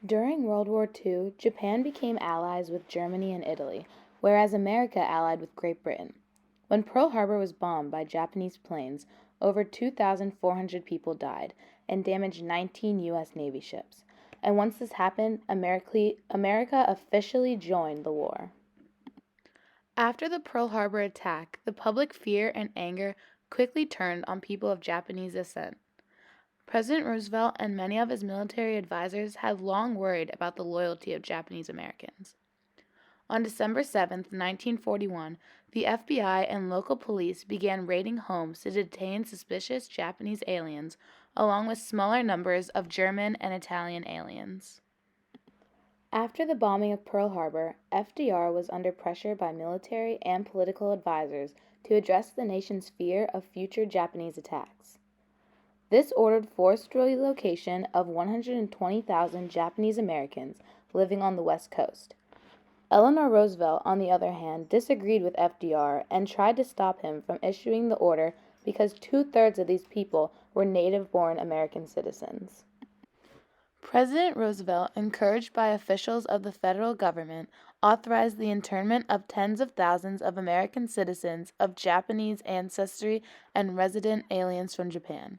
During World War II, Japan became allies with Germany and Italy, whereas America allied with Great Britain. When Pearl Harbor was bombed by Japanese planes, over 2,400 people died and damaged 19 U.S. Navy ships. And once this happened, America officially joined the war. After the Pearl Harbor attack, the public fear and anger quickly turned on people of Japanese descent. President Roosevelt and many of his military advisors had long worried about the loyalty of Japanese Americans. On December 7, 1941, the FBI and local police began raiding homes to detain suspicious Japanese aliens, along with smaller numbers of German and Italian aliens. After the bombing of Pearl Harbor, FDR was under pressure by military and political advisors to address the nation's fear of future Japanese attacks. This ordered forced relocation of 120,000 Japanese Americans living on the West Coast. Eleanor Roosevelt, on the other hand, disagreed with FDR and tried to stop him from issuing the order because two-thirds of these people were native-born American citizens. President Roosevelt, encouraged by officials of the federal government, authorized the internment of tens of thousands of American citizens of Japanese ancestry and resident aliens from Japan.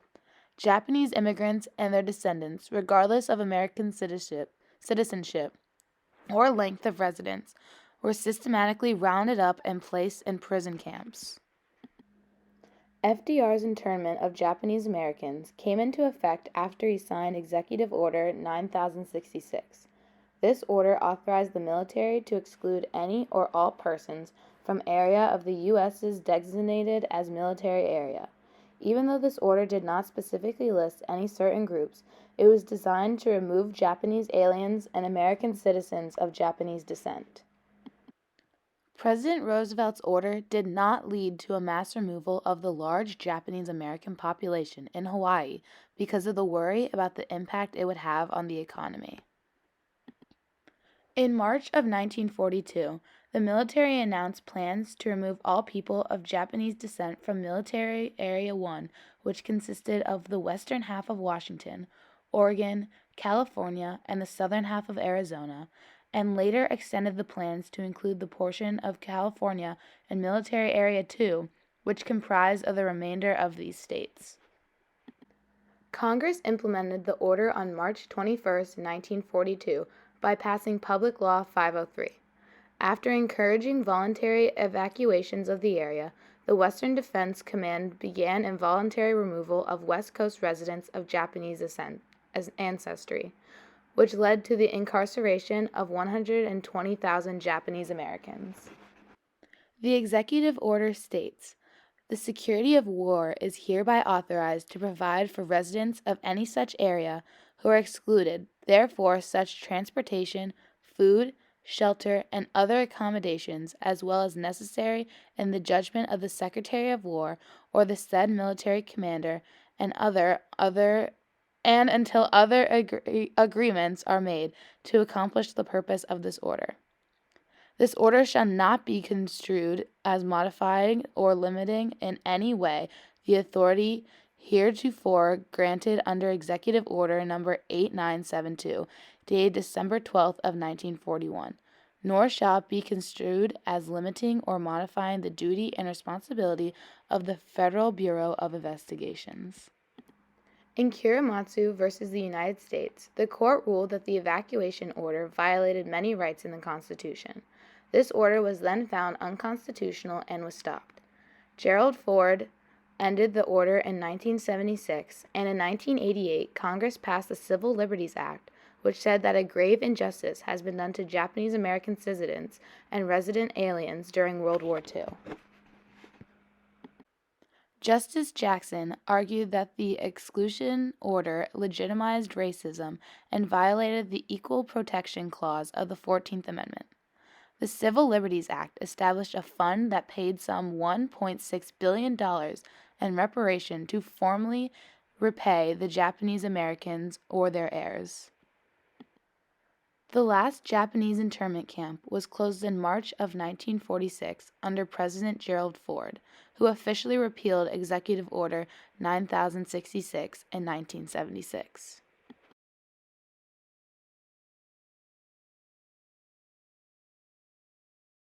Japanese immigrants and their descendants, regardless of American citizenship or length of residence, were systematically rounded up and placed in prison camps. FDR's internment of Japanese Americans came into effect after he signed Executive Order 9066. This order authorized the military to exclude any or all persons from area of the U.S.'s designated as military area. Even though this order did not specifically list any certain groups, it was designed to remove Japanese aliens and American citizens of Japanese descent. President Roosevelt's order did not lead to a mass removal of the large Japanese American population in Hawaii because of the worry about the impact it would have on the economy. In March of 1942, the military announced plans to remove all people of Japanese descent from Military Area 1, which consisted of the western half of Washington, Oregon, California, and the southern half of Arizona, and later extended the plans to include the portion of California and Military Area 2, which comprised of the remainder of these states. Congress implemented the order on March 21, 1942, by passing Public Law 503. After encouraging voluntary evacuations of the area, the Western Defense Command began involuntary removal of West Coast residents of Japanese ancestry, which led to the incarceration of 120,000 Japanese Americans. The executive order states, "The security of war is hereby authorized to provide for residents of any such area who are excluded, therefore such transportation, food, shelter, and other accommodations as well as necessary in the judgment of the Secretary of War or the said military commander and until other agreements are made to accomplish the purpose of this order. This order shall not be construed as modifying or limiting in any way the authority heretofore granted under Executive Order No. 8972, dated December 12th of 1941, nor shall it be construed as limiting or modifying the duty and responsibility of the Federal Bureau of Investigations." In Kuramatsu versus the United States, the court ruled that the evacuation order violated many rights in the Constitution. This order was then found unconstitutional and was stopped. Gerald Ford ended the order in 1976, and in 1988, Congress passed the Civil Liberties Act, which said that a grave injustice has been done to Japanese American citizens and resident aliens during World War II. Justice Jackson argued that the exclusion order legitimized racism and violated the Equal Protection Clause of the 14th Amendment. The Civil Liberties Act established a fund that paid some $1.6 billion in reparation to formally repay the Japanese Americans or their heirs. The last Japanese internment camp was closed in March of 1946 under President Gerald Ford, who officially repealed Executive Order 9066 in 1976.